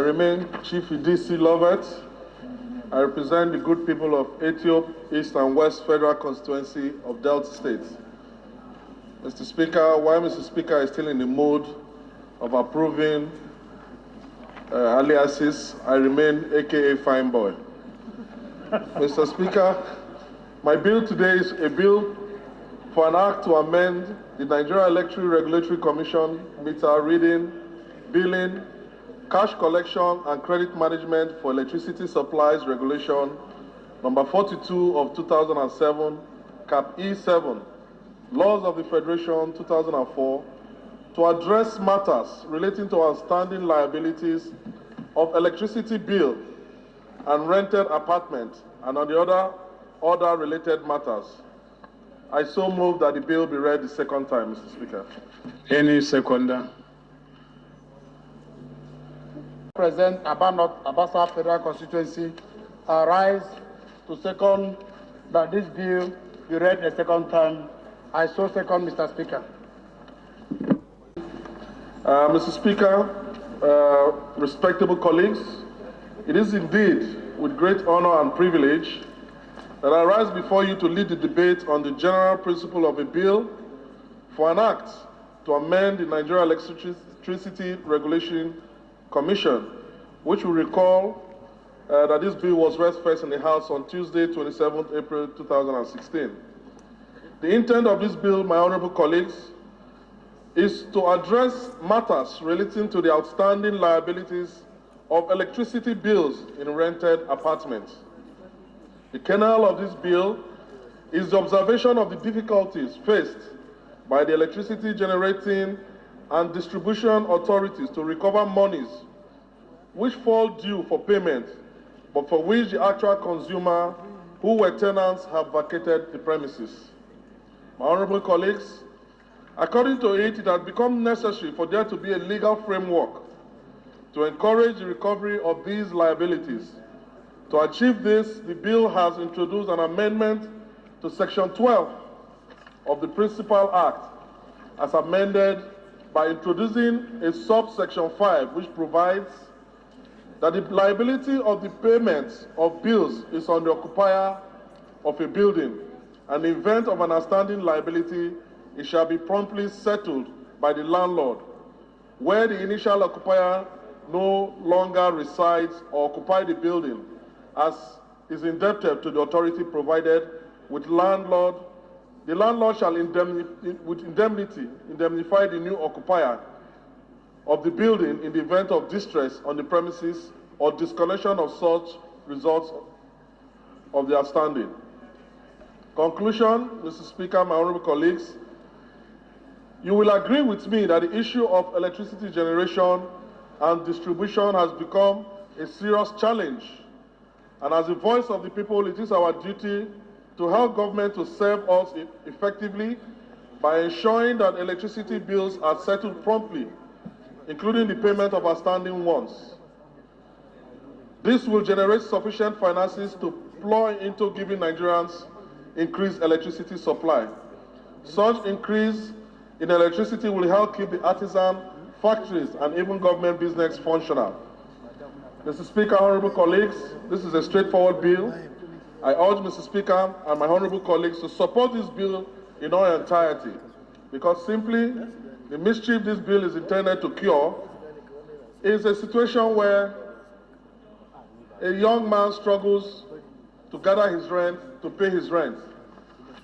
remain Chief Idisi Lovette. I represent the good people of Ethiop, East and West Federal Constituency of Delta State. Mr. Speaker, while Mr. Speaker is still in the mood of approving aliases, I remain AKA Fine Boy. Mr. Speaker, my bill today is a bill for an act to amend the Nigeria Electric Regulatory Commission meter reading, billing, cash collection and credit management for electricity supplies regulation number 42 of 2007, Cap E7, Laws of the Federation 2004, to address matters relating to outstanding liabilities of electricity bill and rented apartment, and on the other related matters. I so move that the bill be read the second time, Mr. Speaker. Any seconder? President Abasa Federal Constituency, I rise to second that this bill be read a second time. I so second, Mr. Speaker. Mr. Speaker, respectable colleagues, it is indeed with great honor and privilege that I rise before you to lead the debate on the general principle of a bill for an act to amend the Nigeria Electricity Regulation Commission, which will recall that this bill was read first in the House on Tuesday, 27th April 2016. The intent of this bill, my honorable colleagues, is to address matters relating to the outstanding liabilities of electricity bills in rented apartments. The kernel of this bill is the observation of the difficulties faced by the electricity generating and distribution authorities to recover monies which fall due for payment, but for which the actual consumer who were tenants have vacated the premises. My honorable colleagues, according to it has become necessary for there to be a legal framework to encourage the recovery of these liabilities. To achieve this, the bill has introduced an amendment to Section 12 of the Principal Act, as amended by introducing a subsection 5, which provides that the liability of the payment of bills is on the occupier of a building, and in the event of an outstanding liability, it shall be promptly settled by the landlord, where the initial occupier no longer resides or occupies the building, as is indebted to the authority provided with landlord. The landlord shall indemnify the new occupier of the building in the event of distress on the premises or disconnection of such results of the outstanding. Conclusion, Mr. Speaker, my honorable colleagues, you will agree with me that the issue of electricity generation and distribution has become a serious challenge. And as the voice of the people, it is our duty to help government to serve us effectively by ensuring that electricity bills are settled promptly, including the payment of outstanding ones. This will generate sufficient finances to plow into giving Nigerians increased electricity supply. Such increase in electricity will help keep the artisan, factories, and even government business functional. Mr. Speaker, honorable colleagues, this is a straightforward bill. I urge Mr. Speaker and my honorable colleagues to support this bill in all entirety, because simply the mischief this bill is intended to cure is a situation where a young man struggles to gather his rent, to pay his rent.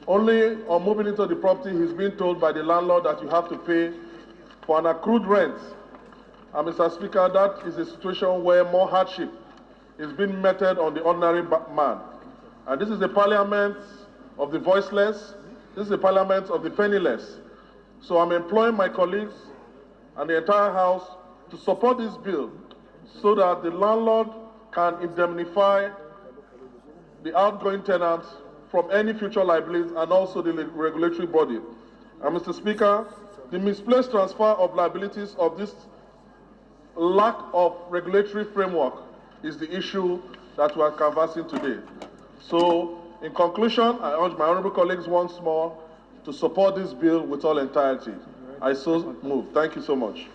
Only on moving into the property, he's being told by the landlord that you have to pay for an accrued rent. And Mr. Speaker, that is a situation where more hardship is being meted on the ordinary man. And this is the parliament of the voiceless. This is the parliament of the penniless. So I'm employing my colleagues and the entire House to support this bill so that the landlord can indemnify the outgoing tenants from any future liabilities and also the regulatory body. And Mr. Speaker, the misplaced transfer of liabilities of this lack of regulatory framework is the issue that we are canvassing today. So, in conclusion, I urge my honorable colleagues once more to support this bill with all entirety. I so move. Thank you so much.